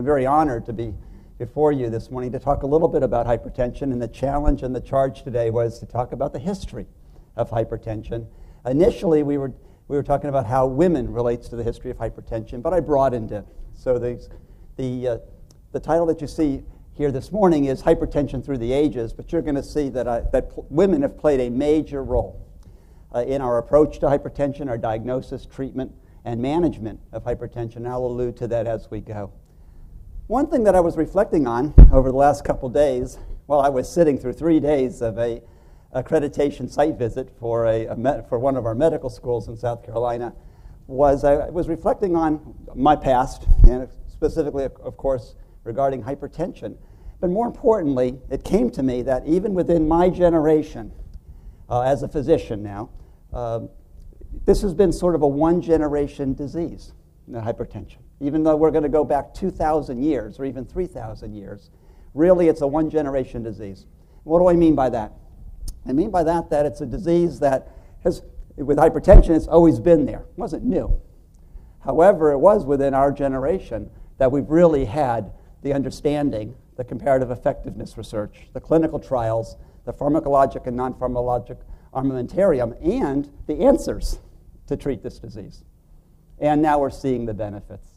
very honored to be before you this morning to talk a little bit about hypertension, and the challenge and the charge today was to talk about the history of hypertension. Initially, we were talking about how women relates to the history of hypertension, but I broadened it. So the title that you see here this morning is Hypertension Through the Ages, but you're going to see that women have played a major role in our approach to hypertension, our diagnosis, treatment, and management of hypertension. And I'll allude to that as we go. One thing that I was reflecting on over the last couple days, while I was sitting through 3 days of a accreditation site visit for one of our medical schools in South Carolina, was I was reflecting on my past, and specifically, of course, regarding hypertension. But more importantly, it came to me that even within my generation, as a physician now, this has been sort of a one-generation disease, hypertension. Even though we're going to go back 2,000 years or even 3,000 years, really it's a one-generation disease. What do I mean by that? I mean by that it's a disease that has, with hypertension, it's always been there. It wasn't new. However, it was within our generation that we've really had the understanding, the comparative effectiveness research, the clinical trials, the pharmacologic and non-pharmacologic armamentarium, and the answers to treat this disease. And now we're seeing the benefits.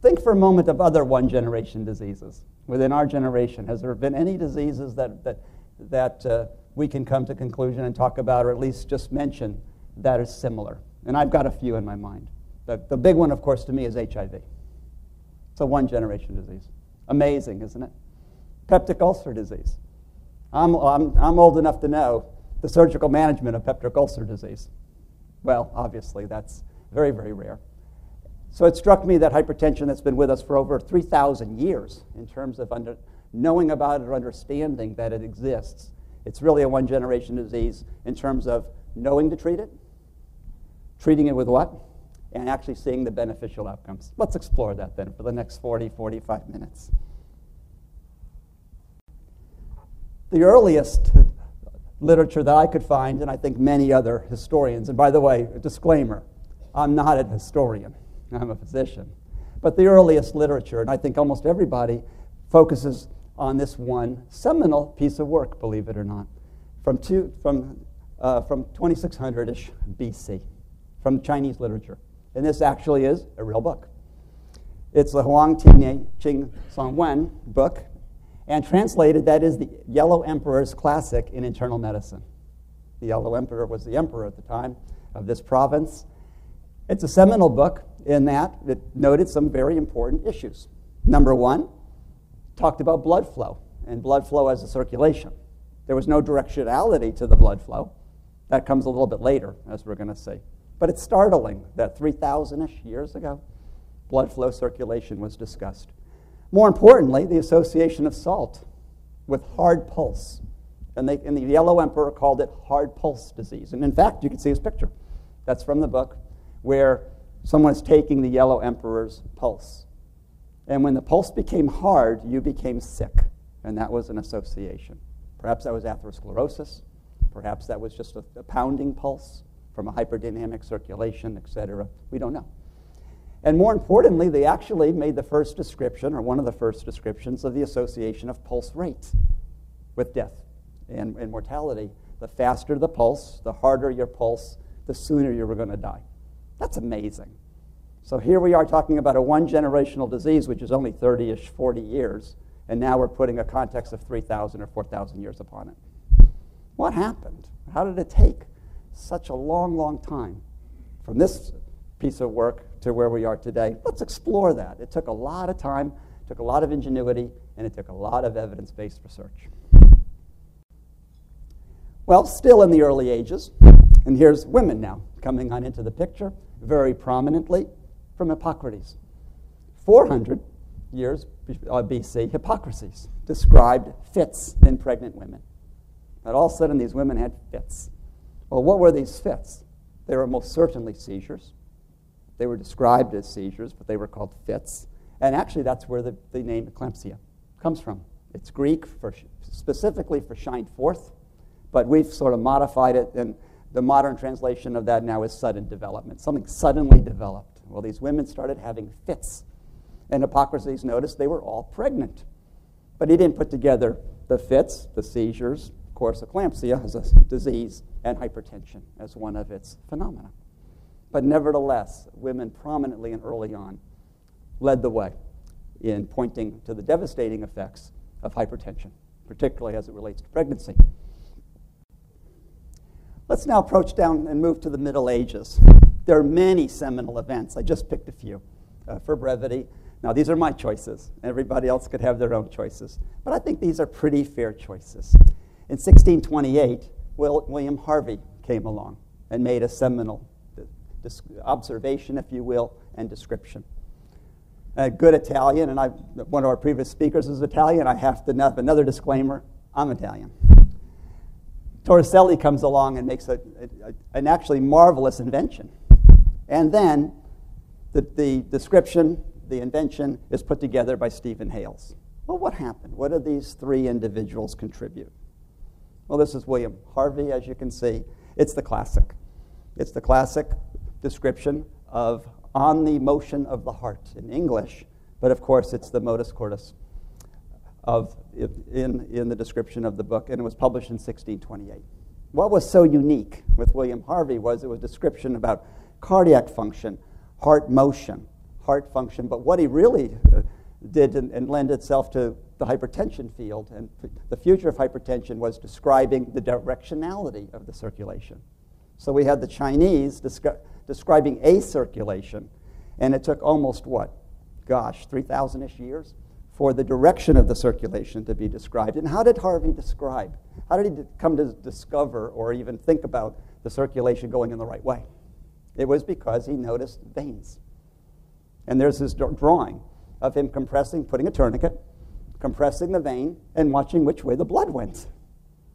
Think for a moment of other one-generation diseases within our generation. Has there been any diseases that we can come to conclusion and talk about, or at least just mention, that are similar? And I've got a few in my mind. The big one, of course, to me is HIV. It's a one-generation disease. Amazing, isn't it? Peptic ulcer disease. I'm old enough to know the surgical management of peptic ulcer disease. Well, obviously, that's very, very rare. So it struck me that hypertension that's been with us for over 3,000 years in terms of knowing about it or understanding that it exists. It's really a one-generation disease in terms of knowing to treat it, treating it with what, and actually seeing the beneficial outcomes. Let's explore that then for the next 45 minutes. The earliest literature that I could find, and I think many other historians, and by the way, a disclaimer, I'm not a historian, I'm a physician, but the earliest literature, and I think almost everybody, focuses on this one seminal piece of work, believe it or not, from 2600-ish BC, from Chinese literature. And this actually is a real book. It's the Huang Qing Song Wen book, and translated, that is the Yellow Emperor's Classic in Internal Medicine. The Yellow Emperor was the emperor at the time of this province. It's a seminal book in that it noted some very important issues. Number one, talked about blood flow and blood flow as a circulation. There was no directionality to the blood flow. That comes a little bit later, as we're going to see. But it's startling that 3,000-ish years ago, blood flow circulation was discussed. More importantly, the association of salt with hard pulse. And the Yellow Emperor called it hard pulse disease. And in fact, you can see his picture. That's from the book, where someone's taking the Yellow Emperor's pulse. And when the pulse became hard, you became sick. And that was an association. Perhaps that was atherosclerosis. Perhaps that was just a pounding pulse from a hyperdynamic circulation, etc. We don't know. And more importantly, they actually made the first description, or one of the first descriptions, of the association of pulse rate with death and mortality. The faster the pulse, the harder your pulse, the sooner you were going to die. That's amazing. So here we are talking about a one-generational disease, which is only 30-ish, 40 years, and now we're putting a context of 3,000 or 4,000 years upon it. What happened? How did it take such a long, long time from this piece of work to where we are today? Let's explore that. It took a lot of time, took a lot of ingenuity, and it took a lot of evidence-based research. Well, still in the early ages, and here's women now coming on into the picture very prominently from Hippocrates. 400 years BC, Hippocrates described fits in pregnant women. And all of a sudden, these women had fits. Well, what were these fits? They were most certainly seizures. They were described as seizures, but they were called fits. And actually, that's where the name eclampsia comes from. It's Greek specifically for shine forth, but we've sort of modified it, and the modern translation of that now is sudden development. Something suddenly developed. Well, these women started having fits. And Hippocrates noticed they were all pregnant. But he didn't put together the fits, the seizures, of course, eclampsia as a disease, and hypertension as one of its phenomena. But nevertheless, women prominently and early on led the way in pointing to the devastating effects of hypertension, particularly as it relates to pregnancy. Let's now approach down and move to the Middle Ages. There are many seminal events. I just picked a few for brevity. Now, these are my choices. Everybody else could have their own choices. But I think these are pretty fair choices. In 1628, William Harvey came along and made a seminal observation, if you will, and description. A good Italian, and one of our previous speakers is Italian. I have to have another disclaimer. I'm Italian. Torricelli comes along and makes an actually marvelous invention. And then the description, the invention, is put together by Stephen Hales. Well, what happened? What did these three individuals contribute? Well, this is William Harvey, as you can see. It's the classic. It's the classic description of on the motion of the heart in English, but of course it's the modus cordis in the description of the book, and it was published in 1628. What was so unique with William Harvey was it was a description about cardiac function, heart motion, heart function, but what he really did and lend itself to the hypertension field, and the future of hypertension was describing the directionality of the circulation. So we had the Chinese describing a circulation, and it took almost 3,000-ish years for the direction of the circulation to be described. And how did Harvey describe? How did he come to discover or even think about the circulation going in the right way? It was because he noticed veins. And there's this drawing of him putting a tourniquet, compressing the vein, and watching which way the blood went.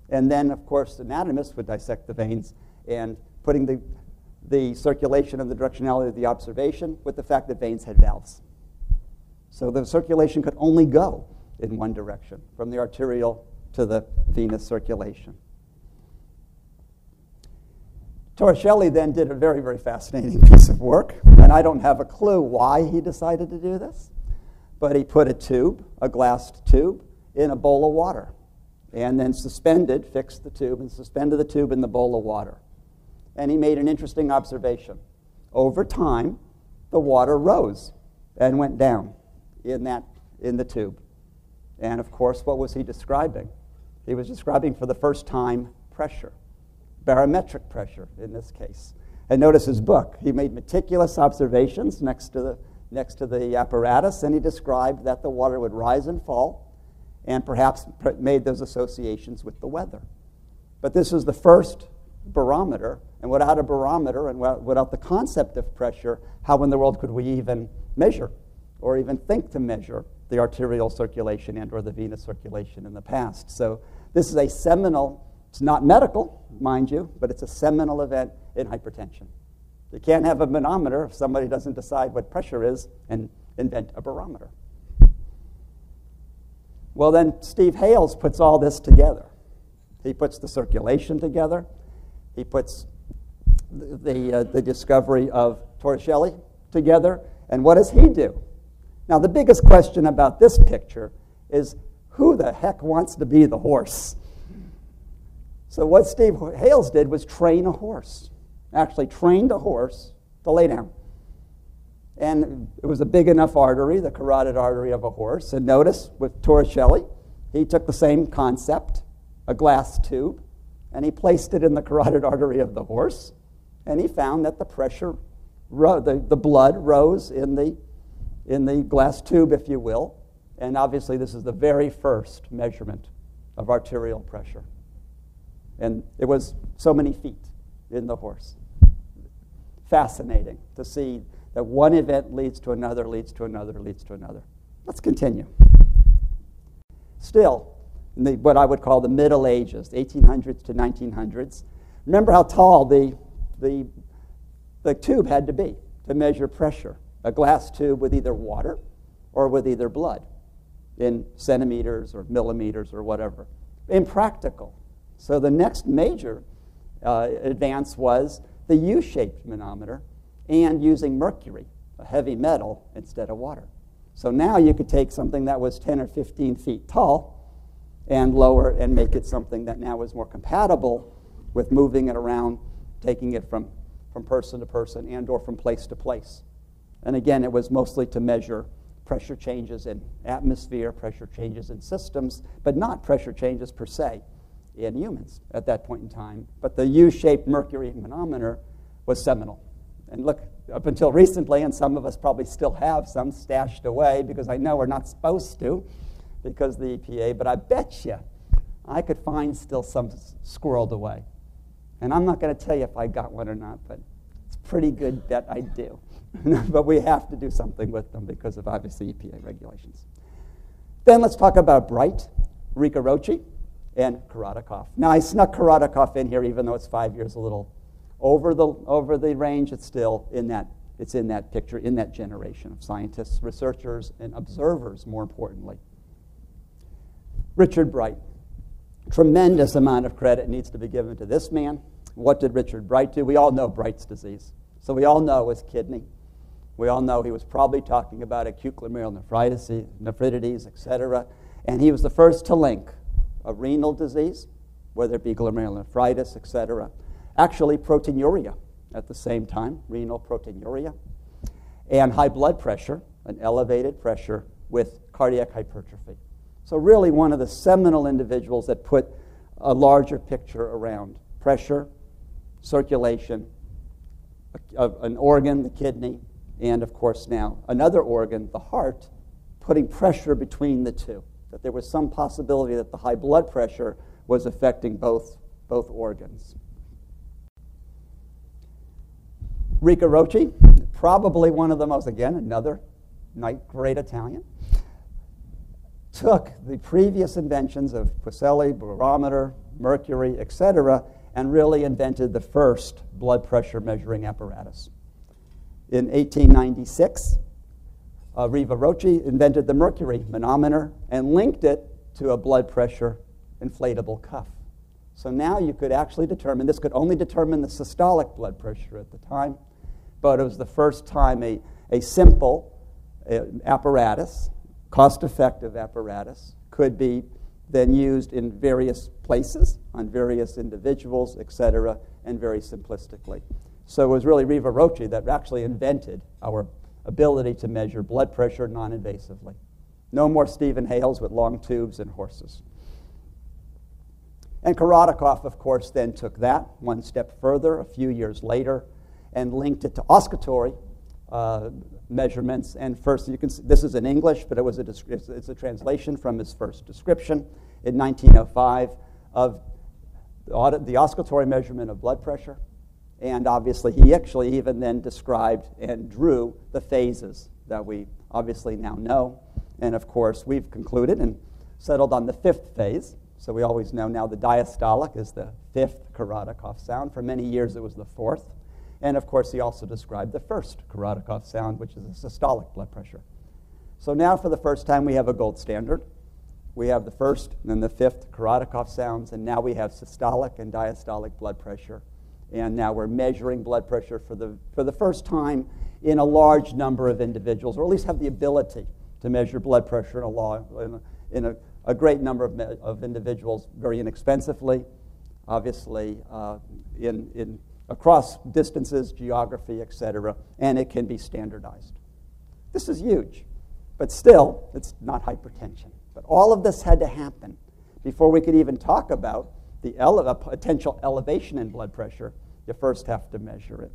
And then, of course, the anatomist would dissect the veins and putting the circulation and the directionality of the observation with the fact that veins had valves. So the circulation could only go in one direction, from the arterial to the venous circulation. Torricelli then did a very, very fascinating piece of work, and I don't have a clue why he decided to do this, but he put a glassed tube, in a bowl of water, and then fixed the tube, and suspended the tube in the bowl of water. And he made an interesting observation. Over time, the water rose and went down in the tube. And of course, what was he describing? He was describing for the first time pressure, barometric pressure in this case. And notice his book. He made meticulous observations next to the apparatus, and he described that the water would rise and fall, and perhaps made those associations with the weather. But this is the first barometer, and without a barometer and without the concept of pressure, how in the world could we even measure or even think to measure the arterial circulation and or the venous circulation in the past? So this is a seminal, it's not medical, mind you, but it's a seminal event in hypertension. You can't have a manometer if somebody doesn't decide what pressure is and invent a barometer. Well, then Steve Hales puts all this together. He puts the circulation together. He puts the discovery of Torricelli together. And what does he do? Now, the biggest question about this picture is, who the heck wants to be the horse? So what Steve Hales did was train a horse. Actually trained a horse to lay down. And it was a big enough artery, the carotid artery of a horse. And notice, with Torricelli, he took the same concept, a glass tube, and he placed it in the carotid artery of the horse, and he found that the pressure, the blood rose in the glass tube, if you will, and obviously this is the very first measurement of arterial pressure. And it was so many feet in the horse. Fascinating to see that one event leads to another, leads to another, leads to another. Let's continue. Still, in what I would call the Middle Ages, 1800s to 1900s, remember how tall the tube had to be to measure pressure. A glass tube with either water or with either blood in centimeters or millimeters or whatever. Impractical. So the next major advance was the U-shaped manometer and using mercury, a heavy metal, instead of water. So now you could take something that was 10 or 15 feet tall and lower and make it something that now is more compatible with moving it around, taking it from person to person and or from place to place. And again, it was mostly to measure pressure changes in atmosphere, pressure changes in systems, but not pressure changes per se in humans at that point in time. But the U-shaped mercury manometer was seminal. And look, up until recently, and some of us probably still have some stashed away because I know we're not supposed to because of the EPA, but I bet you I could find still some squirreled away. And I'm not going to tell you if I got one or not, but it's a pretty good bet I do. But we have to do something with them because of, obviously, EPA regulations. Then let's talk about Bright, Rivaroche, and Korotkov. Now, I snuck Korotkov in here, even though it's 5 years a little over the range. It's still in that picture, in that generation of scientists, researchers, and observers, more importantly. Richard Bright. Tremendous amount of credit needs to be given to this man. What did Richard Bright do? We all know Bright's disease. So we all know it was kidney. We all know he was probably talking about acute glomerulonephritis, nephritis, etc. And he was the first to link a renal disease, whether it be glomerulonephritis, etc., actually proteinuria at the same time, renal proteinuria, and high blood pressure, an elevated pressure with cardiac hypertrophy. So really one of the seminal individuals that put a larger picture around pressure, circulation, an organ, the kidney, and of course now another organ, the heart, putting pressure between the two, that there was some possibility that the high blood pressure was affecting both organs. Rivaroche, probably one of the most, again, another great Italian, took the previous inventions of Pucelli, barometer, mercury, etc., and really invented the first blood pressure measuring apparatus. In 1896, Rivaroche invented the mercury manometer and linked it to a blood pressure inflatable cuff. So now you could actually determine, this could only determine the systolic blood pressure at the time, but it was the first time a simple apparatus, cost-effective apparatus, could be then used in various places, on various individuals, etc., and very simplistically. So it was really Rivaroche that actually invented our ability to measure blood pressure non-invasively. No more Stephen Hales with long tubes and horses. And Korotkov, of course, then took that one step further a few years later and linked it to oscillatory measurements. And first, you can see, this is in English, but it's a translation from his first description in 1905 of the oscillatory measurement of blood pressure. And obviously, he actually even then described and drew the phases that we obviously now know. And of course, we've concluded and settled on the fifth phase. So we always know now the diastolic is the fifth Korotkov sound. For many years, it was the fourth. And of course, he also described the first Korotkov sound, which is the systolic blood pressure. So now, for the first time, we have a gold standard. We have the first and then the fifth Korotkov sounds, and now we have systolic and diastolic blood pressure. And now we're measuring blood pressure for the first time in a large number of individuals, or at least have the ability to measure blood pressure in a great number of individuals very inexpensively, obviously across distances, geography, etc., and it can be standardized. This is huge, but still, it's not hypertension. But all of this had to happen before we could even talk about the potential elevation in blood pressure. You first have to measure it.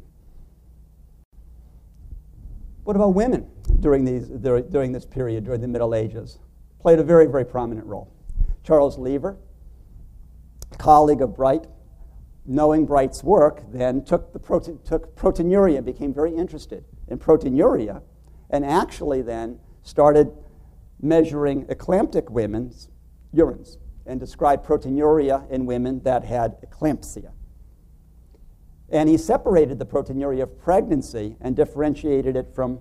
What about women during this period, during the Middle Ages? Played a very, very prominent role. Charles Lever, colleague of Bright, knowing Bright's work, then took proteinuria, became very interested in proteinuria, and actually then started measuring eclamptic women's urines and described proteinuria in women that had eclampsia. And he separated the proteinuria of pregnancy and differentiated it from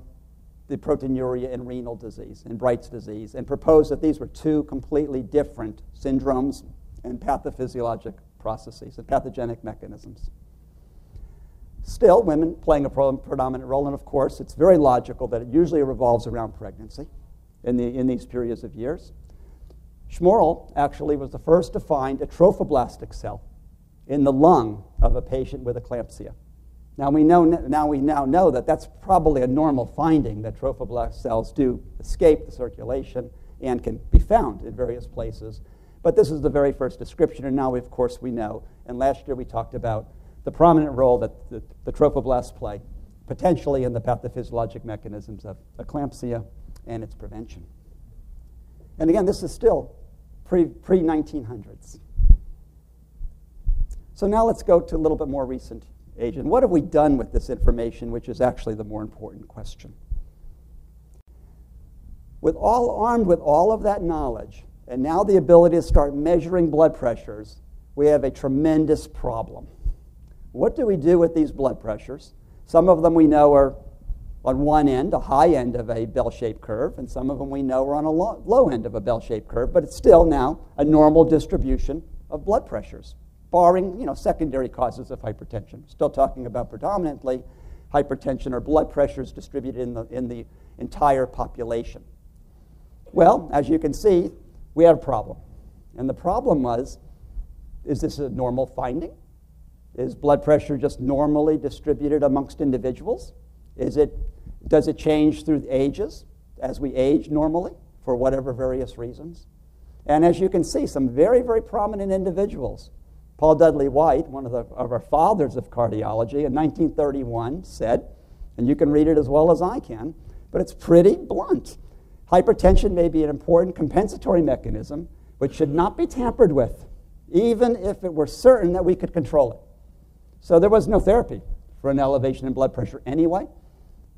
the proteinuria in renal disease, in Bright's disease, and proposed that these were two completely different syndromes and pathophysiologic processes and pathogenic mechanisms. Still, women playing a predominant role, and of course, it's very logical that it usually revolves around pregnancy. in these periods of years. Schmorl actually was the first to find a trophoblastic cell in the lung of a patient with eclampsia. Now we now know that that's probably a normal finding, that trophoblast cells do escape the circulation and can be found in various places. But this is the very first description, and now, of course, we know. And last year we talked about the prominent role that the trophoblasts play, potentially in the pathophysiologic mechanisms of eclampsia and its prevention. And again, this is still pre-1900s. So now let's go to a little bit more recent age. And what have we done with this information, which is actually the more important question? Armed with all of that knowledge, and now the ability to start measuring blood pressures, we have a tremendous problem. What do we do with these blood pressures? Some of them we know are on one end, a high end of a bell-shaped curve, and some of them we know are on a low end of a bell-shaped curve, but it's still now a normal distribution of blood pressures, barring secondary causes of hypertension. Still talking about predominantly hypertension or blood pressures distributed in the entire population. Well, as you can see, we had a problem. And the problem was, is this a normal finding? Is blood pressure just normally distributed amongst individuals? Does it change through the ages as we age normally for whatever various reasons? And as you can see, some very, very prominent individuals. Paul Dudley White, one of our fathers of cardiology, in 1931 said, and you can read it as well as I can, but it's pretty blunt. Hypertension may be an important compensatory mechanism, which should not be tampered with, even if it were certain that we could control it. So there was no therapy for an elevation in blood pressure anyway.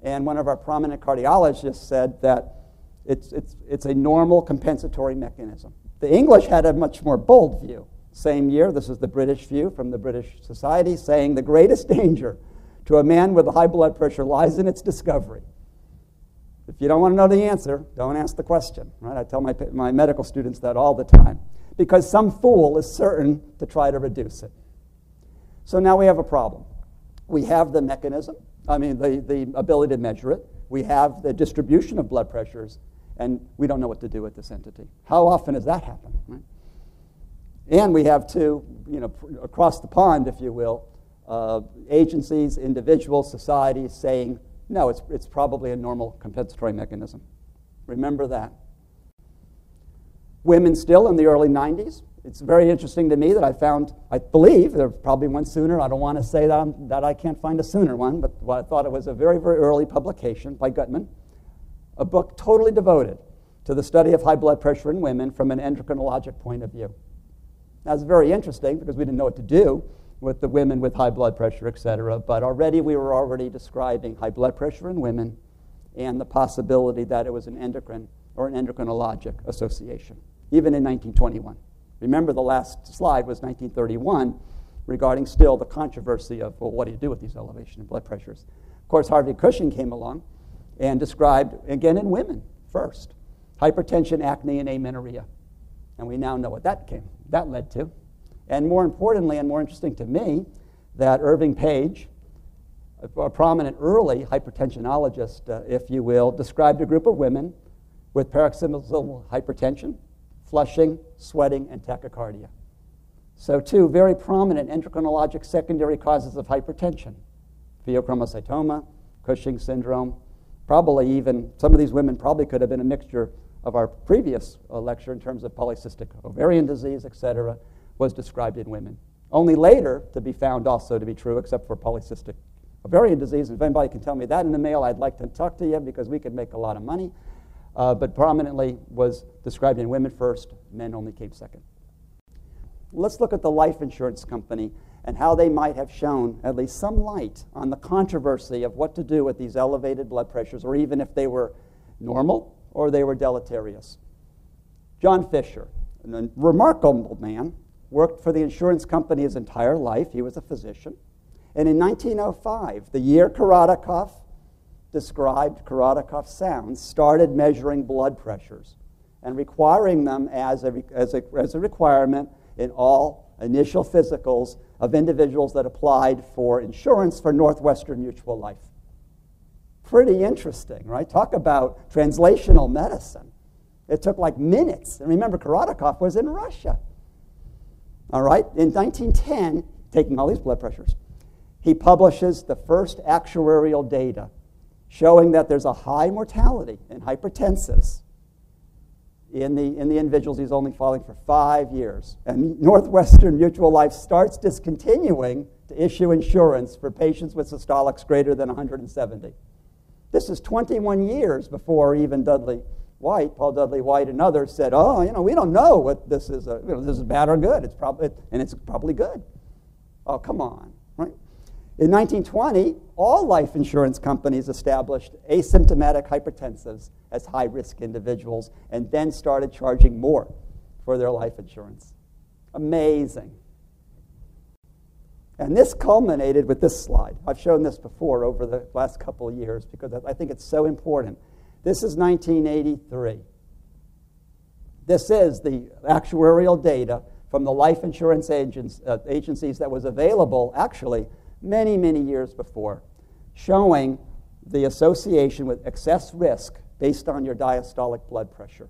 And one of our prominent cardiologists said that it's a normal compensatory mechanism. The English had a much more bold view. Same year, this is the British view from the British Society, saying the greatest danger to a man with a high blood pressure lies in its discovery. If you don't want to know the answer, don't ask the question. Right? I tell my medical students that all the time, because some fool is certain to try to reduce it. So now we have a problem. We have the mechanism, the ability to measure it. We have the distribution of blood pressures, and we don't know what to do with this entity. How often does that happen? Right? And we have two, across the pond, if you will, agencies, individuals, societies saying, no, it's probably a normal compensatory mechanism. Remember that. Women still in the early 90s. It's very interesting to me that I believe, there probably one sooner. I don't want to say that I can't find a sooner one, but I thought it was a very, very early publication by Gutman, a book totally devoted to the study of high blood pressure in women from an endocrinologic point of view. That's very interesting because we didn't know what to do with the women with high blood pressure, et cetera, but we were already describing high blood pressure in women and the possibility that it was an endocrine or an endocrinologic association, even in 1921. Remember, the last slide was 1931, regarding still the controversy of, well, what do you do with these elevation in blood pressures? Of course, Harvey Cushing came along and described, again in women first, hypertension, acne, and amenorrhea. And we now know what that led to. And more importantly, and more interesting to me, that Irving Page, a prominent early hypertensionologist, if you will, described a group of women with paroxysmal hypertension, flushing, sweating, and tachycardia. So two very prominent endocrinologic secondary causes of hypertension: pheochromocytoma, Cushing syndrome. Probably even, some of these women probably could have been a mixture of our previous lecture in terms of polycystic ovarian disease, et cetera, was described in women. Only later to be found also to be true, except for polycystic ovarian disease. And if anybody can tell me that in the mail, I'd like to talk to you because we could make a lot of money. But prominently was described in women first, men only came second. Let's look at the life insurance company and how they might have shown at least some light on the controversy of what to do with these elevated blood pressures, or even if they were normal or they were deleterious. John Fisher, a remarkable man, worked for the insurance company his entire life. He was a physician. And in 1905, the year Korotkov described Korotkov sounds, started measuring blood pressures and requiring them as a requirement in all initial physicals of individuals that applied for insurance for Northwestern Mutual Life. Pretty interesting, right? Talk about translational medicine. It took like minutes. And remember, Korotkov was in Russia. All right, in 1910, taking all these blood pressures, he publishes the first actuarial data showing that there's a high mortality in hypertensives in the individuals he's only following for 5 years. And Northwestern Mutual Life starts discontinuing to issue insurance for patients with systolics greater than 170. This is 21 years before even Paul Dudley White and others said, oh, we don't know what this is, this is bad or good. It's probably good. Oh, come on, right? In 1920, all life insurance companies established asymptomatic hypertensives as high-risk individuals and then started charging more for their life insurance. Amazing. And this culminated with this slide. I've shown this before over the last couple of years because I think it's so important. This is 1983. This is the actuarial data from the life insurance agencies that was available actually many, many years before, showing the association with excess risk based on your diastolic blood pressure.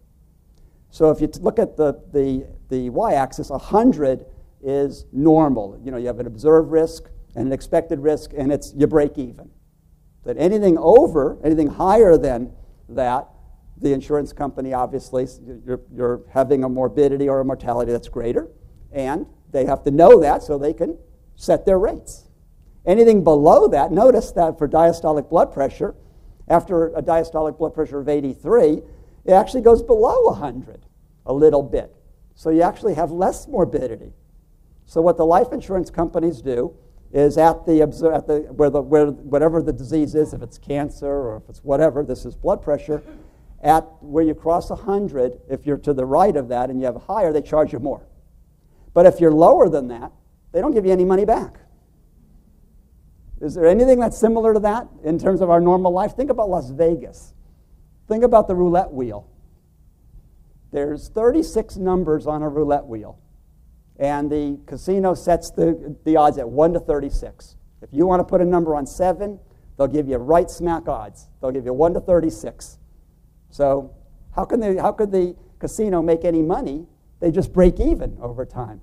So if you look at the y-axis, 100 is normal. You have an observed risk and an expected risk, and you break even. But anything higher than that, the insurance company obviously, you're having a morbidity or a mortality that's greater, and they have to know that so they can set their rates. Anything below that, notice that for diastolic blood pressure, after a diastolic blood pressure of 83, it actually goes below 100 a little bit. So you actually have less morbidity. So what the life insurance companies do is whatever the disease is, if it's cancer or if it's whatever, this is blood pressure, at where you cross 100, if you're to the right of that and you have a higher, they charge you more. But if you're lower than that, they don't give you any money back. Is there anything that's similar to that in terms of our normal life? Think about Las Vegas. Think about the roulette wheel. There's 36 numbers on a roulette wheel, and the casino sets the odds at 1 to 36. If you want to put a number on 7, they'll give you right smack odds. They'll give you 1 to 36. So how could the casino make any money? They just break even over time.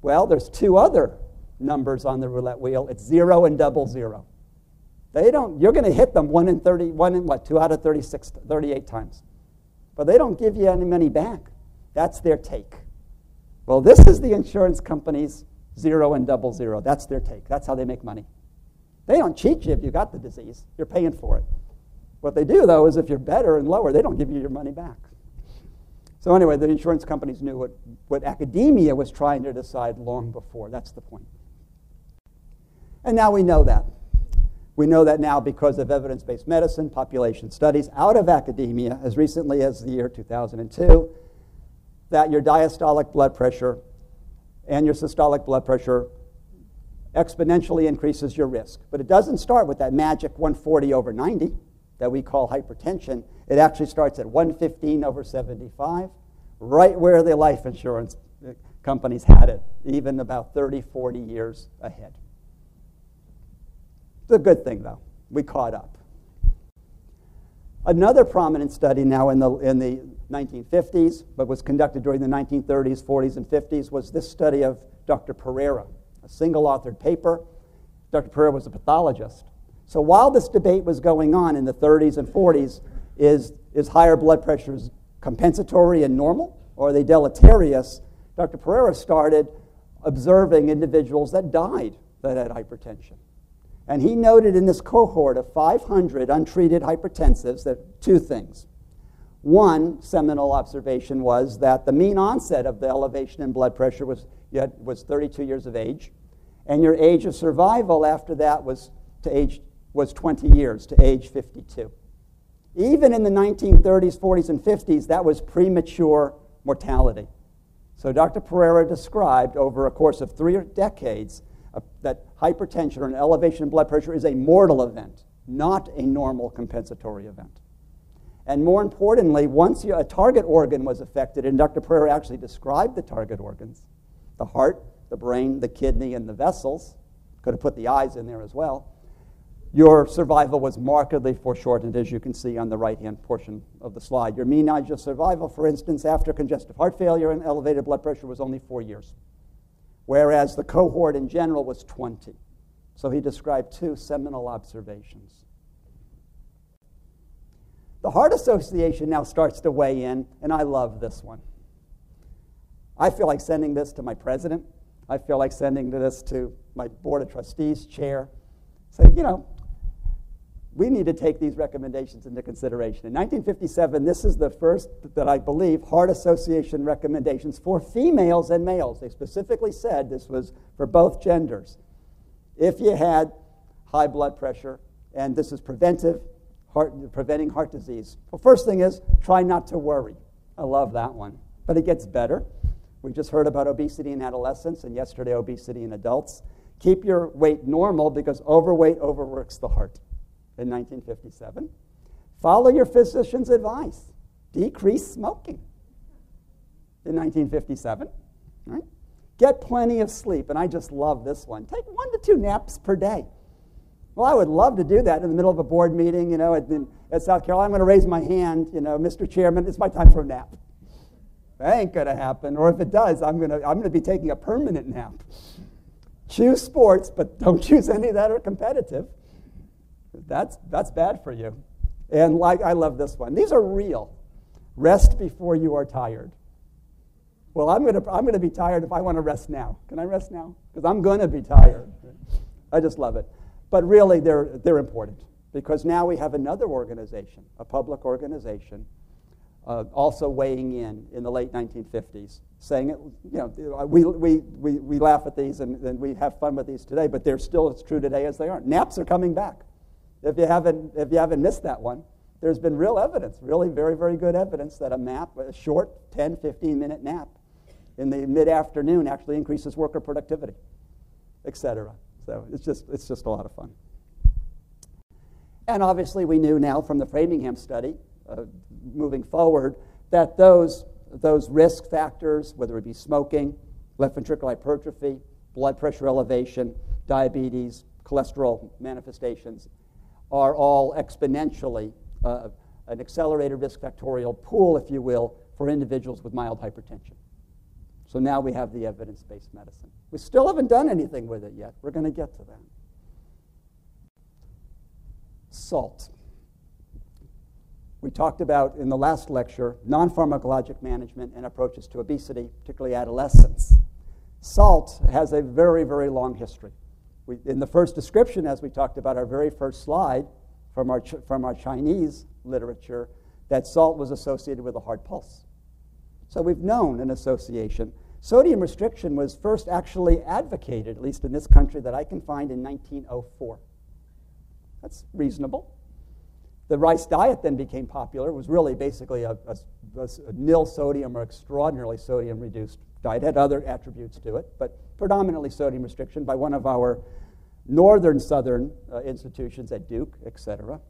Well, there's 2 other numbers on the roulette wheel. It's 0 and 00. You're going to hit them 2 out of 36, 38 times. But they don't give you any money back. That's their take. Well, this is the insurance company's 0 and 00. That's their take. That's how they make money. They don't cheat you if you got the disease. You're paying for it. What they do, though, is if you're better and lower, they don't give you your money back. So anyway, the insurance companies knew what academia was trying to decide long before. That's the point. And now we know that. We know that now because of evidence-based medicine, population studies out of academia as recently as the year 2002, that your diastolic blood pressure and your systolic blood pressure exponentially increases your risk. But it doesn't start with that magic 140 over 90 that we call hypertension. It actually starts at 115 over 75, right where the life insurance companies had it, even about 30, 40 years ahead. It's a good thing, though. We caught up. Another prominent study now in the 1950s, but was conducted during the 1930s, 40s, and 50s, was this study of Dr. Pereira, a single-authored paper. Dr. Pereira was a pathologist. So while this debate was going on in the 30s and 40s, is higher blood pressures compensatory and normal, or are they deleterious? Dr. Pereira started observing individuals that died that had hypertension. And he noted in this cohort of 500 untreated hypertensives that 2 things. One seminal observation was that the mean onset of the elevation in blood pressure was 32 years of age, and your age of survival after that was 20 years, to age 52. Even in the 1930s, 40s, and 50s, that was premature mortality. So Dr. Pereira described over a course of 3 decades that hypertension or an elevation in blood pressure is a mortal event, not a normal compensatory event. And more importantly, once a target organ was affected, and Dr. Pereira actually described the target organs, the heart, the brain, the kidney, and the vessels, could have put the eyes in there as well, your survival was markedly foreshortened, as you can see on the right-hand portion of the slide. Your mean age of survival, for instance, after congestive heart failure and elevated blood pressure was only 4 years, whereas the cohort in general was 20. So he described 2 seminal observations. The Heart Association now starts to weigh in, and I love this one. I feel like sending this to my president. I feel like sending this to my Board of Trustees chair. Say, we need to take these recommendations into consideration. In 1957, this is the first, that I believe, Heart Association recommendations for females and males. They specifically said this was for both genders. If you had high blood pressure, and this is preventing heart disease. Well, first thing is, try not to worry. I love that one. But it gets better. We just heard about obesity in adolescents, and yesterday obesity in adults. Keep your weight normal because overweight overworks the heart. In 1957. Follow your physician's advice. Decrease smoking. In 1957. Right? Get plenty of sleep. And I just love this one. Take 1 to 2 naps per day. Well, I would love to do that in the middle of a board meeting, at South Carolina. I'm going to raise my hand, Mr. Chairman, it's my time for a nap. That ain't going to happen. Or if it does, I'm going to be taking a permanent nap. Choose sports, but don't choose any that are competitive. That's bad for you. And I love this one. These are real. Rest before you are tired. Well, I'm going to be tired if I want to rest now. Can I rest now? Because I'm going to be tired. I just love it. But really, they're important because now we have another organization, a public organization, also weighing in the late 1950s, saying it. We laugh at these and we have fun with these today, but they're still as true today as they are. Naps are coming back. If you haven't missed that one, there's been real evidence, really very, very good evidence that a short 10, 15-minute nap in the mid-afternoon actually increases worker productivity, et cetera. So it's just a lot of fun. And obviously we knew now from the Framingham study, moving forward, that those risk factors, whether it be smoking, left ventricular hypertrophy, blood pressure elevation, diabetes, cholesterol manifestations, are all exponentially an accelerated risk factorial pool, if you will, for individuals with mild hypertension. So now we have the evidence-based medicine. We still haven't done anything with it yet. We're going to get to that. SALT. We talked about in the last lecture non-pharmacologic management and approaches to obesity, particularly adolescents. SALT has a very, very long history. In the first description, as we talked about our very first slide from our Chinese literature, that salt was associated with a hard pulse. So we've known an association. Sodium restriction was first actually advocated, at least in this country, that I can find in 1904. That's reasonable. The rice diet then became popular. It was really basically a nil sodium or extraordinarily sodium reduced diet. It had other attributes to it, but predominantly sodium restriction by one of our southern institutions at Duke, etc.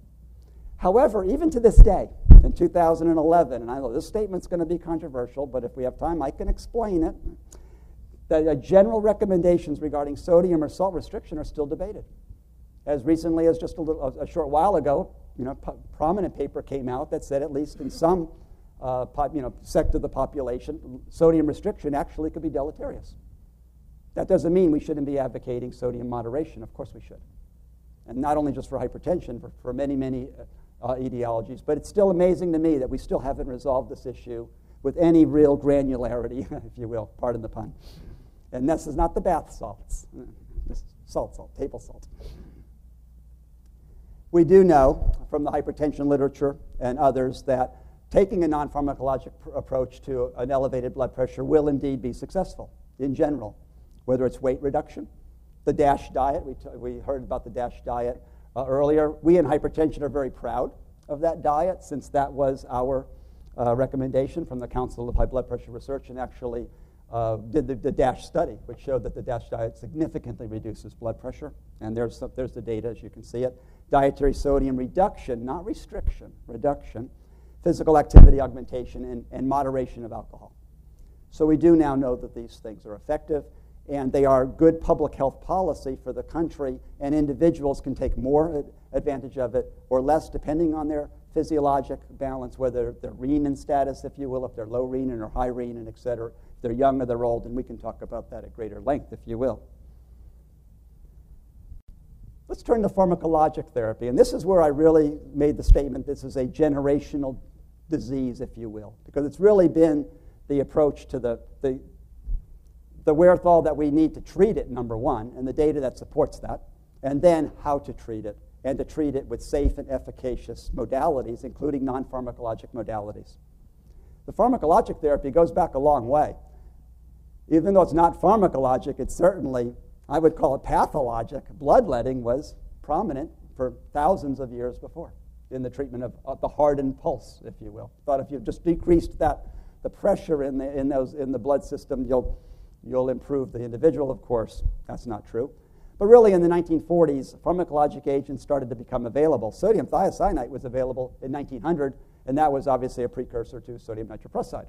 However, even to this day, in 2011, and I know this statement's going to be controversial, but if we have time, I can explain it, that general recommendations regarding sodium or salt restriction are still debated. As recently as just a short while ago, prominent paper came out that said at least in some sect of the population, sodium restriction actually could be deleterious. That doesn't mean we shouldn't be advocating sodium moderation. Of course we should. And not only just for hypertension, for many, many etiologies. But it's still amazing to me that we still haven't resolved this issue with any real granularity, if you will, pardon the pun. And this is not the bath salts. This is salt, table salt. We do know from the hypertension literature and others that taking a non-pharmacologic approach to an elevated blood pressure will indeed be successful in general, whether it's weight reduction, the DASH diet. We heard about the DASH diet earlier. We in hypertension are very proud of that diet since that was our recommendation from the Council of High Blood Pressure Research and actually did the DASH study, which showed that the DASH diet significantly reduces blood pressure. And there's the data, as you can see it. Dietary sodium reduction, not restriction, reduction, physical activity augmentation, and moderation of alcohol. So we do now know that these things are effective, and they are good public health policy for the country, and individuals can take more advantage of it or less depending on their physiologic balance, whether they're renin status, if you will, if they're low renin or high renin, et cetera, if they're young or they're old, and we can talk about that at greater length, if you will. Let's turn to pharmacologic therapy, and this is where I really made the statement this is a generational disease, if you will, because it's really been the approach to the wherewithal that we need to treat it, number one, and the data that supports that, and then how to treat it, and to treat it with safe and efficacious modalities, including non-pharmacologic modalities. The pharmacologic therapy goes back a long way. Even though it's not pharmacologic, it's certainly, I would call it pathologic. Bloodletting was prominent for thousands of years before in the treatment of the heart and pulse, if you will. Thought if you just decreased the pressure in the blood system, you'll improve the individual. Of course, that's not true. But really, in the 1940s, pharmacologic agents started to become available. Sodium thiocyanate was available in 1900, and that was obviously a precursor to sodium nitroprusside.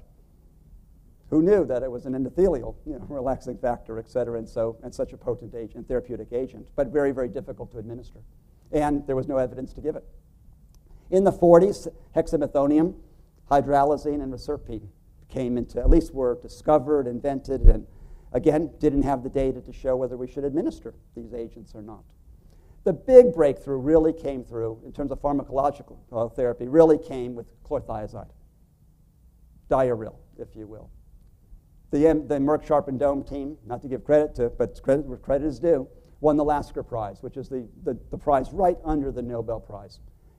Who knew that it was an endothelial, relaxing factor, et cetera, and such a potent agent, therapeutic agent, but very, very difficult to administer. And there was no evidence to give it. In the 40s, hexamethonium, hydralazine, and reserpine came into, at least were discovered, invented, and again, didn't have the data to show whether we should administer these agents or not. The big breakthrough really came through, in terms of pharmacological therapy, really came with chlorothiazide, Diaryl, if you will. The Merck Sharp and Dome team, not to give credit to, but credit where credit is due, won the Lasker Prize, which is the prize right under the Nobel Prize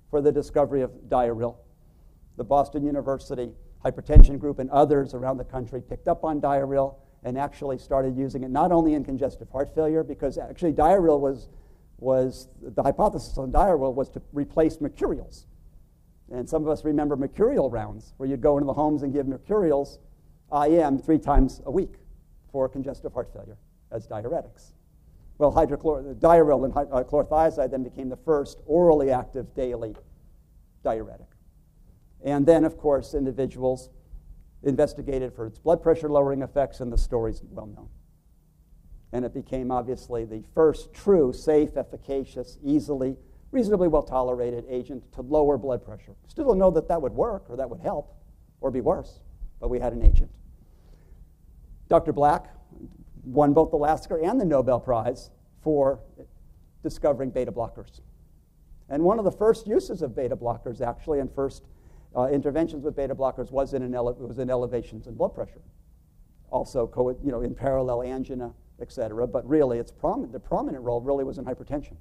for the discovery of Diaryl. The Boston University Hypertension Group and others around the country picked up on Diaryl and actually started using it not only in congestive heart failure, because actually Diaryl was the hypothesis on Diaryl was to replace mercurials. And some of us remember mercurial rounds, where you'd go into the homes and give mercurials IM 3 times a week for congestive heart failure as diuretics. Well, Diaryl and chlorothiazide then became the first orally active daily diuretic. And then, of course, individuals investigated for its blood pressure lowering effects, and the story's well known. And it became obviously the first true, safe, efficacious, reasonably well tolerated agent to lower blood pressure. Still don't know that would work or that would help or be worse, but we had an agent. Dr. Black won both the Lasker and the Nobel Prize for discovering beta blockers. And one of the first uses of beta blockers, actually, and first interventions with beta blockers was in elevations in blood pressure. Also, in parallel angina, et cetera. But really, the prominent role really was in hypertension,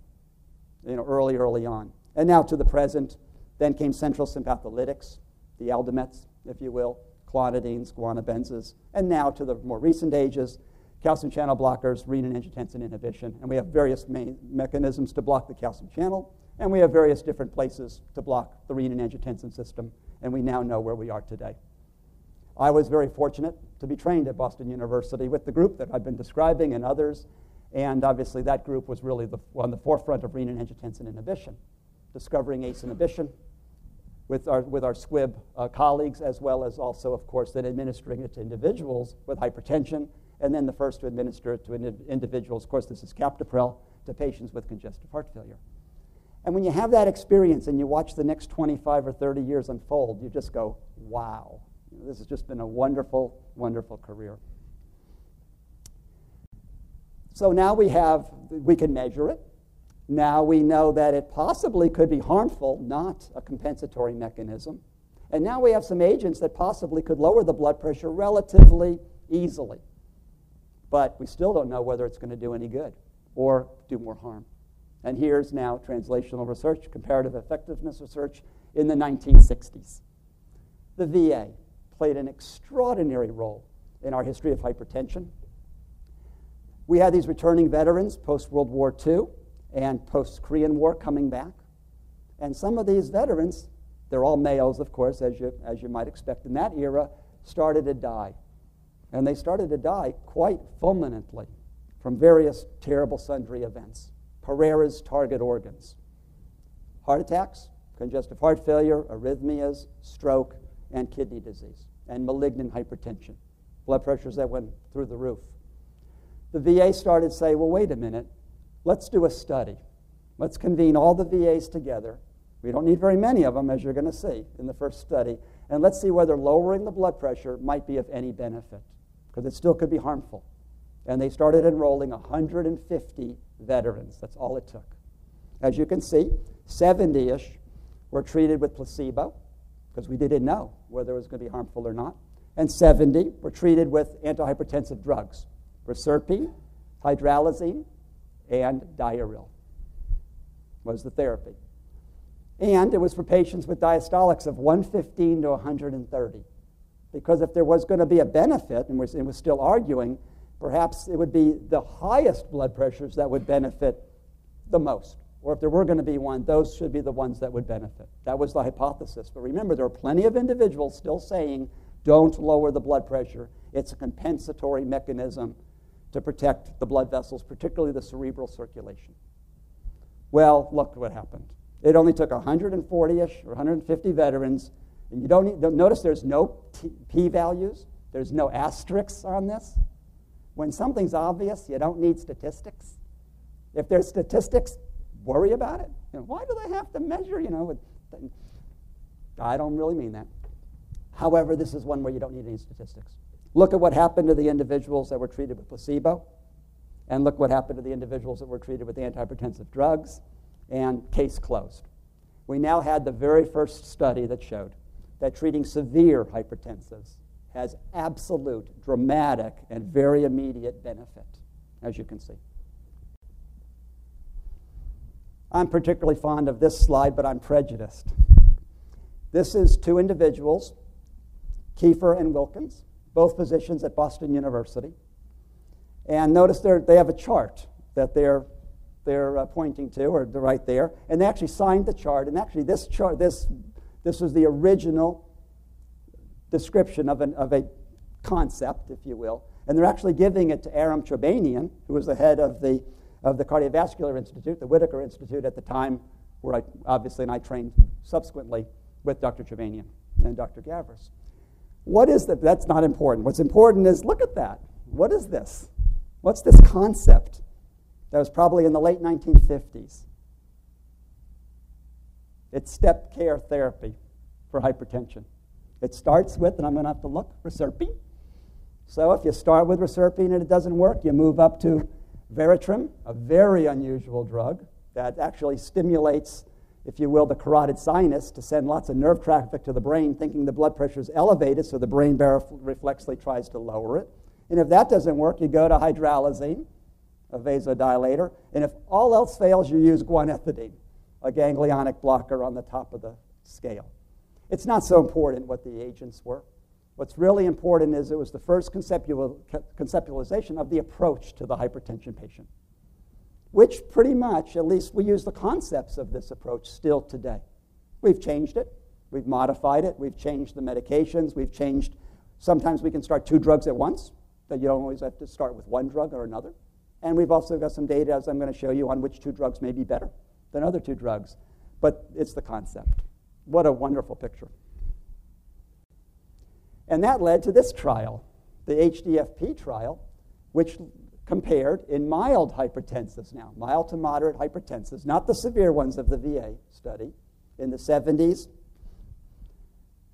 early on. And now to the present, then came central sympatholytics, the aldemets, if you will, clonidines, guanabenzas, and now to the more recent ages, calcium channel blockers, renin-angiotensin inhibition, and we have various mechanisms to block the calcium channel, and we have various different places to block the renin-angiotensin system, and we now know where we are today. I was very fortunate to be trained at Boston University with the group that I've been describing and others, and obviously that group was really on the forefront of renin-angiotensin inhibition, discovering ACE inhibition with our SQUIB colleagues, as well as also, of course, then administering it to individuals with hypertension, and then the first to administer it to individuals, of course, this is captopril, to patients with congestive heart failure. And when you have that experience and you watch the next 25 or 30 years unfold, you just go, wow, this has just been a wonderful, wonderful career. So now we can measure it. Now we know that it possibly could be harmful, not a compensatory mechanism. And now we have some agents that possibly could lower the blood pressure relatively easily. But we still don't know whether it's going to do any good or do more harm. And here's now translational research, comparative effectiveness research in the 1960s. The VA played an extraordinary role in our history of hypertension. We had these returning veterans post-World War II and post-Korean War coming back. And some of these veterans, they're all males, of course, as you might expect in that era, started to die. And they started to die quite fulminantly from various terrible sundry events. Pereira's target organs: heart attacks, congestive heart failure, arrhythmias, stroke, and kidney disease, and malignant hypertension, blood pressures that went through the roof. the VA started saying, well, wait a minute, let's do a study. Let's convene all the VAs together. We don't need very many of them, as you're going to see in the first study. And let's see whether lowering the blood pressure might be of any benefit, because it still could be harmful. And they started enrolling 150 veterans. That's all it took. As you can see, 70-ish were treated with placebo, because we didn't know whether it was going to be harmful or not. And 70 were treated with antihypertensive drugs, reserpine, hydralazine, and diaryl was the therapy. And it was for patients with diastolics of 115 to 130. Because if there was going to be a benefit, and we're still arguing, perhaps it would be the highest blood pressures that would benefit the most. Or if there were going to be one, those should be the ones that would benefit. That was the hypothesis. But remember, there are plenty of individuals still saying, don't lower the blood pressure. It's a compensatory mechanism to protect the blood vessels, particularly the cerebral circulation. Well, look what happened. It only took 140-ish or 150 veterans. And you don't notice there's no p-values. There's no asterisks on this. When something's obvious, you don't need statistics. If there's statistics, worry about it. Why do they have to measure, I don't really mean that. However, this is one where you don't need any statistics. Look at what happened to the individuals that were treated with placebo, and look what happened to the individuals that were treated with antihypertensive drugs, and case closed. We now had the very first study that showed that treating severe hypertensives has absolute, dramatic, and very immediate benefit, as you can see. I'm particularly fond of this slide, but I'm prejudiced. This is two individuals, Kiefer and Wilkins, both physicians at Boston University. And notice they have a chart that they're pointing to, or they're right there. And they actually signed the chart. And actually, this chart, this was the original description of a concept, if you will. And they're actually giving it to Aram Chobanian, who was the head of the Cardiovascular Institute, the Whitaker Institute at the time, where I trained subsequently with Dr. Chobanian and Dr. Gavris. What is that? That's not important. What's important is, look at that. What is this? What's this concept that was probably in the late 1950s? It's step care therapy for hypertension. It starts with, and I'm going to have to look, reserpine. So if you start with reserpine and it doesn't work, you move up to Veritrim, a very unusual drug that actually stimulates, if you will, the carotid sinus to send lots of nerve traffic to the brain, thinking the blood pressure is elevated, so the brain reflexly tries to lower it. And if that doesn't work, you go to hydralazine, a vasodilator. And if all else fails, you use guanethidine, a ganglionic blocker on the top of the scale. It's not so important what the agents were. What's really important is it was the first conceptualization of the approach to the hypertension patient, which pretty much, at least we use the concepts of this approach still today. We've changed it. We've modified it. We've changed the medications. We've changed, sometimes we can start 2 drugs at once, that you don't always have to start with one drug or another. And we've also got some data, as I'm going to show you, on which 2 drugs may be better than other 2 drugs. But it's the concept. What a wonderful picture. And that led to this trial, the HDFP trial, which compared in mild hypertensives now, mild to moderate hypertensives, not the severe ones of the VA study, in the 70s,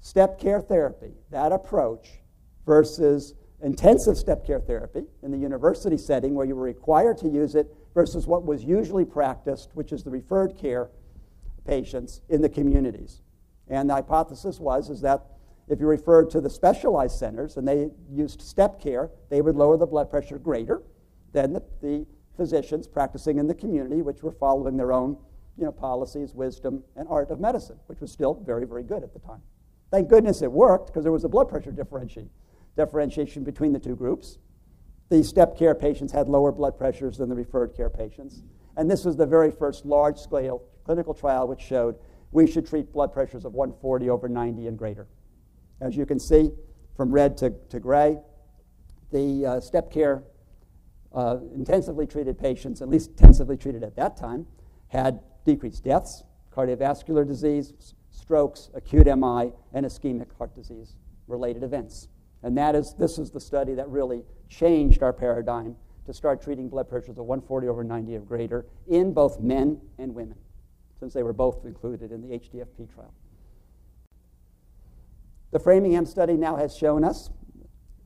step care therapy, that approach, versus intensive step care therapy in the university setting where you were required to use it versus what was usually practiced, which is the referred care patients in the communities. And the hypothesis is that if you referred to the specialized centers and they used step care, they would lower the blood pressure greater than the physicians practicing in the community, which were following their own policies, wisdom, and art of medicine, which was still very, very good at the time. Thank goodness it worked, because there was a blood pressure differentiation between the 2 groups. The step care patients had lower blood pressures than the referred care patients. And this was the very first large-scale clinical trial which showed we should treat blood pressures of 140 over 90 and greater. As you can see, from red to gray, the step care intensively treated patients, at least intensively treated at that time, had decreased deaths, cardiovascular disease, strokes, acute MI, and ischemic heart disease related events. And this is the study that really changed our paradigm to start treating blood pressures of 140/90 or greater in both men and women, since they were both included in the HDFP trial. The Framingham study now has shown us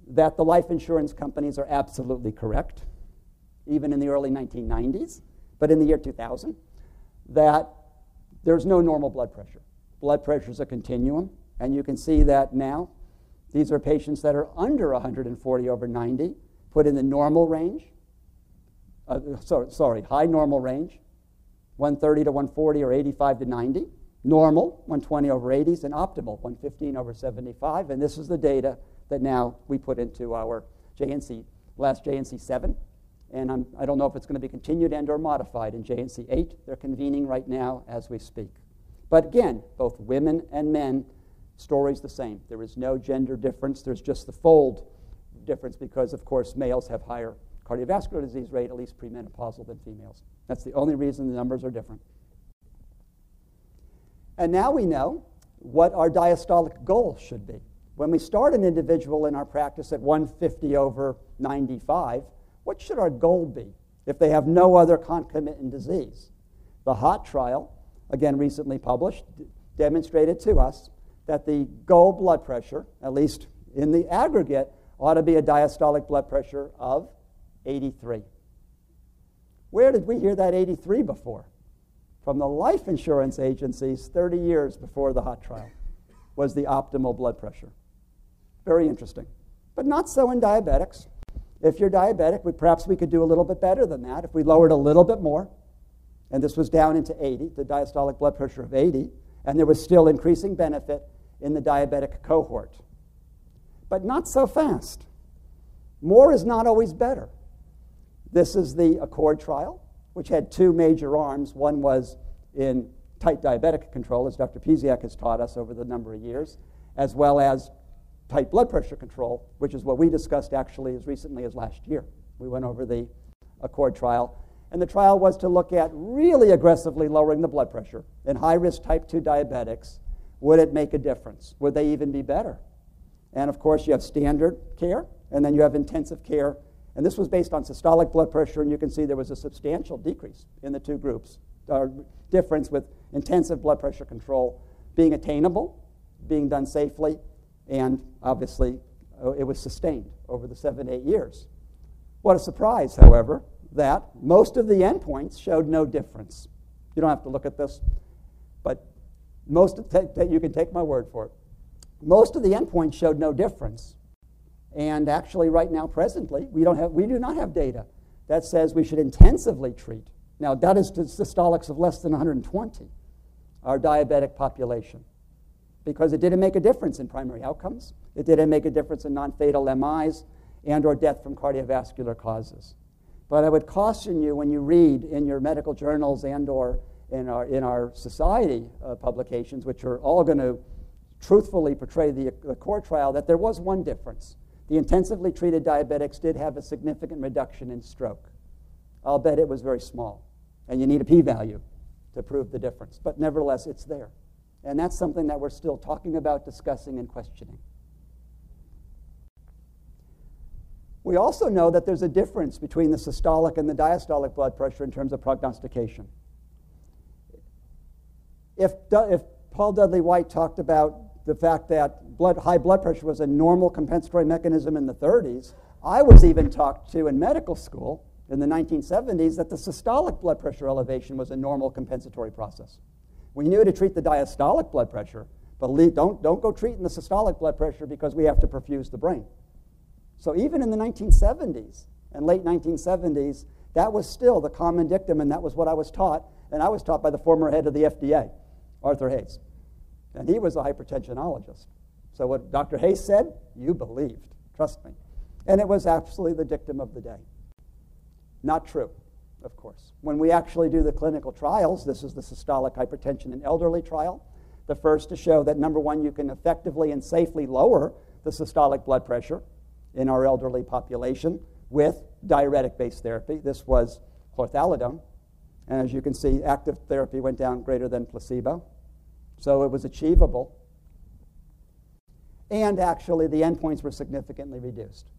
that the life insurance companies are absolutely correct, even in the early 1990s, but in the year 2000, that there's no normal blood pressure. Blood pressure is a continuum, and you can see that now. These are patients that are under 140/90, put in the normal range, high normal range, 130 to 140 or 85 to 90, normal, 120/80s, and optimal, 115/75. And this is the data that now we put into our last JNC 7. And I don't know if it's going to be continued and or modified in JNC 8. They're convening right now as we speak. But again, both women and men, story's the same. There is no gender difference. There's just the fold difference because, of course, males have higher cardiovascular disease rate, at least premenopausal, than females. That's the only reason the numbers are different. And now we know what our diastolic goal should be. When we start an individual in our practice at 150/95, what should our goal be if they have no other concomitant disease? The HOT trial, again recently published, demonstrated to us that the goal blood pressure, at least in the aggregate, ought to be a diastolic blood pressure of 83. Where did we hear that 83 before? From the life insurance agencies 30 years before the HOT trial was the optimal blood pressure. Very interesting. But not so in diabetics. If you're diabetic, perhaps we could do a little bit better than that if we lowered a little bit more. And this was down into 80, the diastolic blood pressure of 80, and there was still increasing benefit in the diabetic cohort. But not so fast. More is not always better. This is the ACCORD trial, which had two major arms. One was in tight diabetic control, as Dr. Piziak has taught us over the number of years, as well as tight blood pressure control, which is what we discussed actually as recently as last year. We went over the ACCORD trial. And the trial was to look at really aggressively lowering the blood pressure in high-risk type 2 diabetics. Would it make a difference? Would they even be better? And of course, you have standard care, and then you have intensive care. And this was based on systolic blood pressure, and you can see there was a substantial decrease in the two groups, difference with intensive blood pressure control being attainable, being done safely, and obviously it was sustained over the 7 to 8 years. What a surprise, however, that most of the endpoints showed no difference. You don't have to look at this, but you can take my word for it. Most of the endpoints showed no difference. And actually right now, presently, we do not have data that says we should intensively treat. Now, that is to systolics of less than 120, our diabetic population, because it didn't make a difference in primary outcomes. It didn't make a difference in non-fatal MIs and or death from cardiovascular causes. But I would caution you when you read in your medical journals and or in our society publications, which are all going to truthfully portray the core trial, that there was one difference. The intensively treated diabetics did have a significant reduction in stroke. I'll bet it was very small. And you need a p-value to prove the difference. But nevertheless, it's there. And that's something that we're still talking about, discussing, and questioning. We also know that there's a difference between the systolic and the diastolic blood pressure in terms of prognostication. If Paul Dudley White talked about the fact that high blood pressure was a normal compensatory mechanism in the 30s, I was even talked to in medical school in the 1970s that the systolic blood pressure elevation was a normal compensatory process. We knew to treat the diastolic blood pressure, but don't go treating the systolic blood pressure because we have to perfuse the brain. So even in the 1970s and late 1970s, that was still the common dictum, and that was what I was taught. And I was taught by the former head of the FDA, Arthur Hayes. And he was a hypertensionologist. So what Dr. Hayes said, you believed. Trust me. And it was absolutely the dictum of the day. Not true, of course. When we actually do the clinical trials, this is the systolic hypertension in elderly trial, the first to show that, number one, you can effectively and safely lower the systolic blood pressure in our elderly population with diuretic-based therapy. This was chlorthalidone. And as you can see, active therapy went down greater than placebo. So it was achievable. And actually, the endpoints were significantly reduced.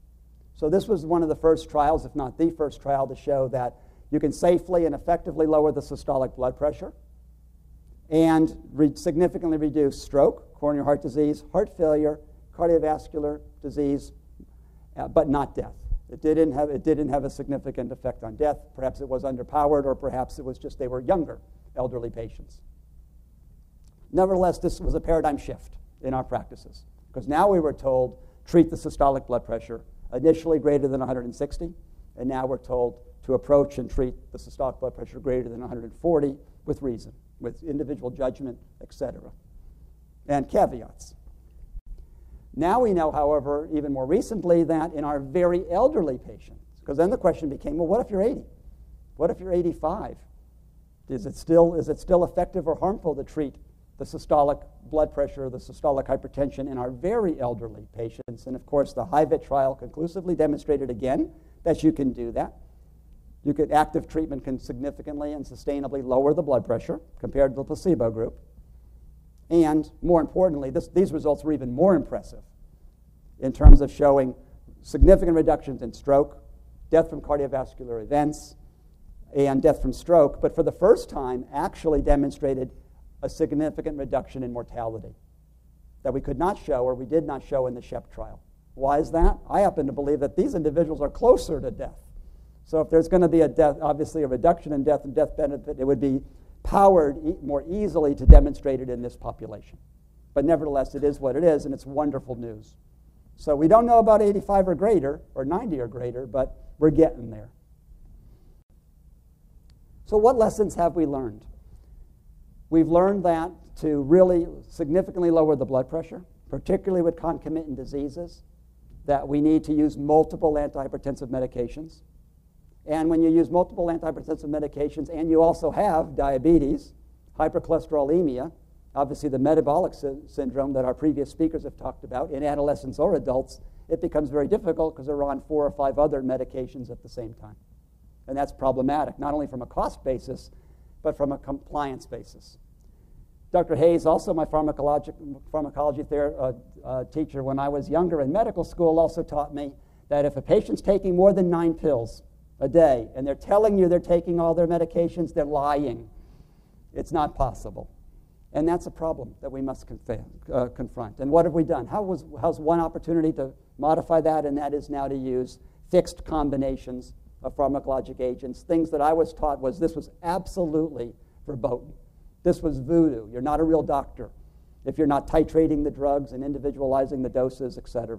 So this was one of the first trials, if not the first trial, to show that you can safely and effectively lower the systolic blood pressure and significantly reduce stroke, coronary heart disease, heart failure, cardiovascular disease, but not death. It didn't have a significant effect on death. Perhaps it was underpowered, or perhaps it was just they were younger elderly patients. Nevertheless, this was a paradigm shift in our practices, because now we were told treat the systolic blood pressure initially greater than 160, and now we're told to approach and treat the systolic blood pressure greater than 140 with reason, with individual judgment, etc., and caveats. Now we know, however, even more recently, that in our very elderly patients, because then the question became, well, what if you're 80? What if you're 85? Is it still effective or harmful to treat the systolic blood pressure, the systolic hypertension in our very elderly patients? And of course, the Harvey trial conclusively demonstrated again that you can do that. Active treatment can significantly and sustainably lower the blood pressure compared to the placebo group. And more importantly, these results were even more impressive in terms of showing significant reductions in stroke, death from cardiovascular events, and death from stroke, but for the first time actually demonstrated a significant reduction in mortality that we could not show, or we did not show, in the SHEP trial. Why is that? I happen to believe that these individuals are closer to death. So if there's going to be obviously a reduction in death and death benefit, it would be powered more easily to demonstrate it in this population. But nevertheless, it is what it is, and it's wonderful news. So we don't know about 85 or greater, or 90 or greater, but we're getting there. So what lessons have we learned? We've learned that to really significantly lower the blood pressure, particularly with concomitant diseases, that we need to use multiple antihypertensive medications. And when you use multiple antihypertensive medications and you also have diabetes, hypercholesterolemia, obviously the metabolic syndrome that our previous speakers have talked about in adolescents or adults, it becomes very difficult because they're on 4 or 5 other medications at the same time. And that's problematic, not only from a cost basis, but from a compliance basis. Dr. Hayes, also my pharmacology teacher when I was younger in medical school, also taught me that if a patient's taking more than 9 pills a day and they're telling you they're taking all their medications, they're lying. It's not possible. And that's a problem that we must confront. And what have we done? How's one opportunity to modify that? And that is now to use fixed combinations of pharmacologic agents. Things that I was taught this was absolutely verboten. This was voodoo. You're not a real doctor if you're not titrating the drugs and individualizing the doses, etc.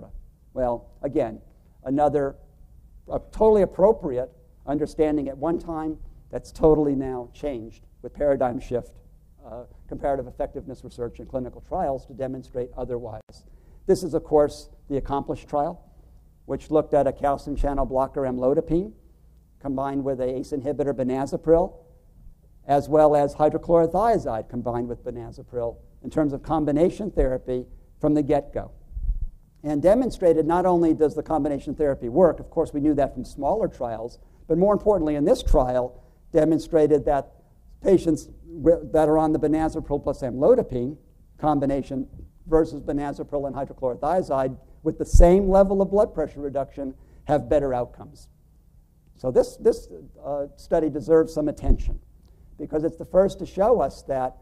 Well, again, another totally appropriate understanding at one time that's totally now changed with paradigm shift, comparative effectiveness research and clinical trials to demonstrate otherwise. This is, of course, the ACCOMPLISH trial, which looked at a calcium channel blocker amlodipine combined with a ACE inhibitor benazepril, as well as hydrochlorothiazide combined with benazepril in terms of combination therapy from the get-go. And demonstrated not only does the combination therapy work, of course we knew that from smaller trials, but more importantly in this trial demonstrated that patients that are on the benazepril plus amlodipine combination versus benazepril and hydrochlorothiazide with the same level of blood pressure reduction have better outcomes. So this study deserves some attention because it's the first to show us that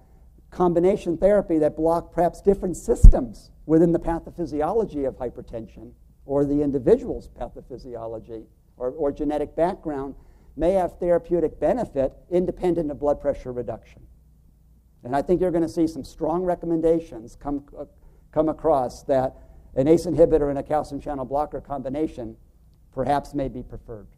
combination therapy that block perhaps different systems within the pathophysiology of hypertension or the individual's pathophysiology or genetic background may have therapeutic benefit independent of blood pressure reduction. And I think you're going to see some strong recommendations come across that an ACE inhibitor and a calcium channel blocker combination perhaps may be preferred.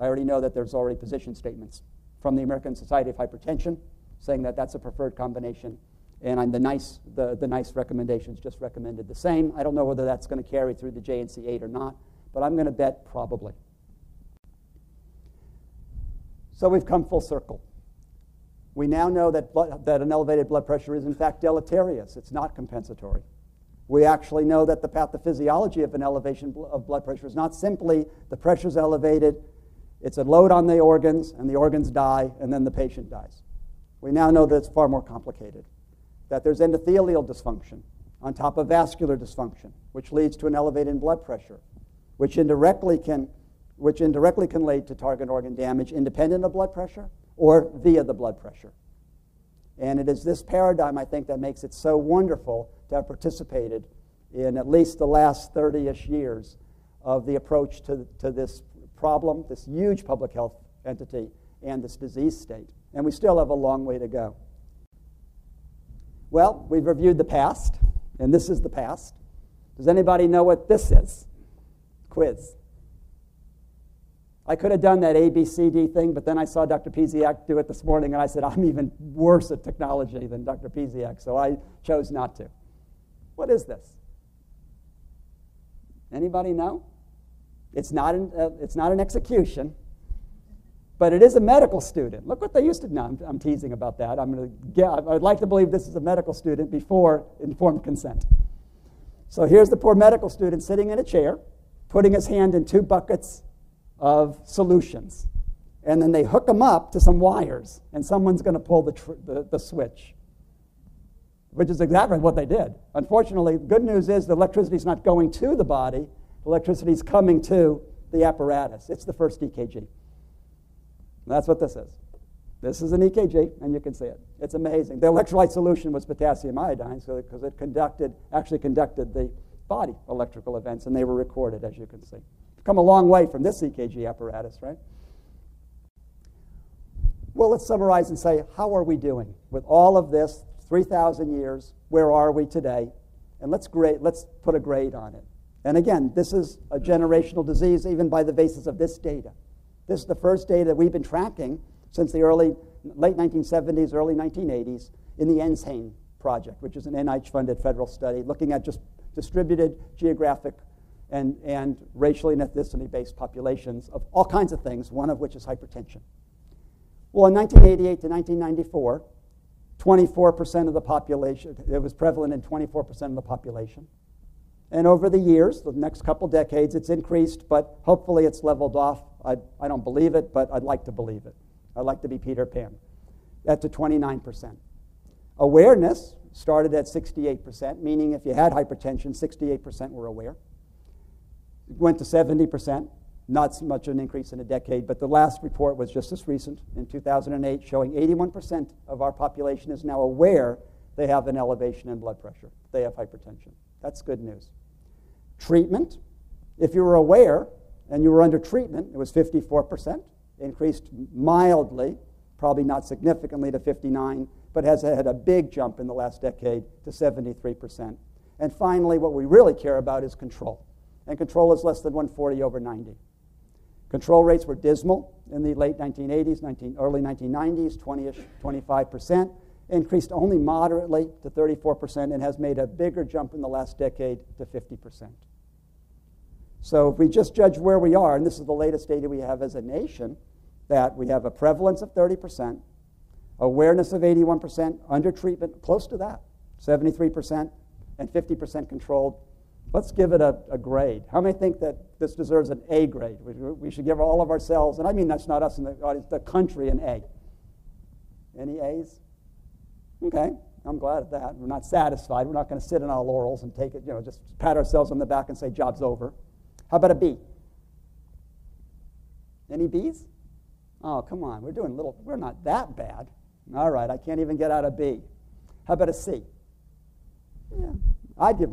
I already know that there's already position statements from the American Society of Hypertension saying that that's a preferred combination, and the NICE recommendations just recommended the same. I don't know whether that's going to carry through the JNC8 or not, but I'm going to bet probably. So we've come full circle. We now know that an elevated blood pressure is in fact deleterious. It's not compensatory. We actually know that the pathophysiology of an elevation of blood pressure is not simply the pressure's elevated, it's a load on the organs, and the organs die, and then the patient dies. We now know that it's far more complicated, that there's endothelial dysfunction on top of vascular dysfunction, which leads to an elevated blood pressure. which indirectly can lead to target organ damage independent of blood pressure or via the blood pressure. And it is this paradigm, I think, that makes it so wonderful to have participated in at least the last 30-ish years of the approach to this problem, this huge public health entity, and this disease state. And we still have a long way to go. Well, we've reviewed the past, and this is the past. Does anybody know what this is? Quiz. I could have done that ABCD thing, but then I saw Dr. Piziak do it this morning, and I said, I'm even worse at technology than Dr. Piziak, so I chose not to. What is this? Anybody know? It's not an execution, but it is a medical student. Look what they used to know. I'm teasing about that. I'd like to believe this is a medical student before informed consent. So here's the poor medical student sitting in a chair, putting his hand in 2 buckets of solutions. And then they hook them up to some wires, and someone's going to pull the switch, which is exactly what they did. Unfortunately, the good news is the electricity is not going to the body. The electricity is coming to the apparatus. It's the first EKG. And that's what this is. This is an EKG, and you can see it. It's amazing. The electrolyte solution was potassium iodine, because it actually conducted the body electrical events, and they were recorded, as you can see. We've come a long way from this EKG apparatus, right? Well, let's summarize and say, how are we doing with all of this? 3,000 years, where are we today? And let's put a grade on it. And again, this is a generational disease even by the basis of this data. This is the first data we've been tracking since the late 1970s, early 1980s in the NHANES project, which is an NIH-funded federal study looking at just distributed geographic and racially and ethnicity-based populations of all kinds of things, one of which is hypertension. Well, in 1988 to 1994, 24% of the population, it was prevalent in 24% of the population. And over the years, the next couple decades, it's increased, but hopefully it's leveled off. I don't believe it, but I'd like to believe it. I'd like to be Peter Pan. That's to 29%. Awareness started at 68%, meaning if you had hypertension, 68% were aware. It went to 70%, not so much an increase in a decade, but the last report was just this recent, in 2008, showing 81% of our population is now aware they have an elevation in blood pressure. They have hypertension. That's good news. Treatment, if you were aware and you were under treatment, it was 54%, increased mildly, probably not significantly to 59%, but has had a big jump in the last decade to 73%. And finally, what we really care about is control. And control is less than 140/90. Control rates were dismal in the late 1980s, early 1990s, 20-ish, 25%, increased only moderately to 34%, and has made a bigger jump in the last decade to 50%. So if we just judge where we are, and this is the latest data we have as a nation, that we have a prevalence of 30%, awareness of 81%, under treatment, close to that, 73%, and 50% controlled. Let's give it a grade. How many think that this deserves an A grade? We should give all of ourselves, and I mean that's not us in the audience, the country, an A. Any A's? Okay, I'm glad at that. We're not satisfied. We're not going to sit on our laurels and take it, just pat ourselves on the back and say, job's over. How about a B? Any B's? Oh, come on, we're not that bad. All right, I can't even get out a B. How about a C? Yeah, I'd give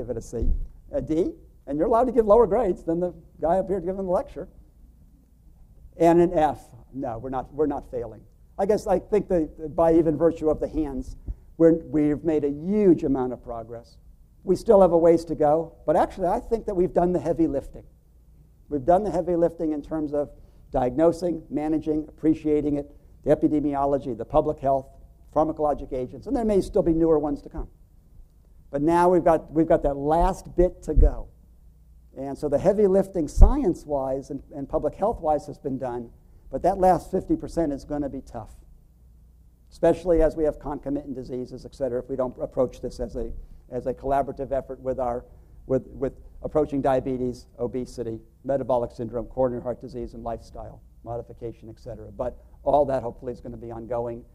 it a C. A D, and you're allowed to give lower grades than the guy up here giving the lecture. And an F. No, we're not failing. I think that by even virtue of the hands, we've made a huge amount of progress. We still have a ways to go, but actually I think that we've done the heavy lifting. We've done the heavy lifting in terms of diagnosing, managing, appreciating it, the epidemiology, the public health, pharmacologic agents, and there may still be newer ones to come. But now we've got that last bit to go. And so the heavy lifting science-wise and public health-wise has been done, but that last 50% is going to be tough, especially as we have concomitant diseases, et cetera, if we don't approach this as a collaborative effort with approaching diabetes, obesity, metabolic syndrome, coronary heart disease, and lifestyle modification, et cetera. But all that hopefully is going to be ongoing.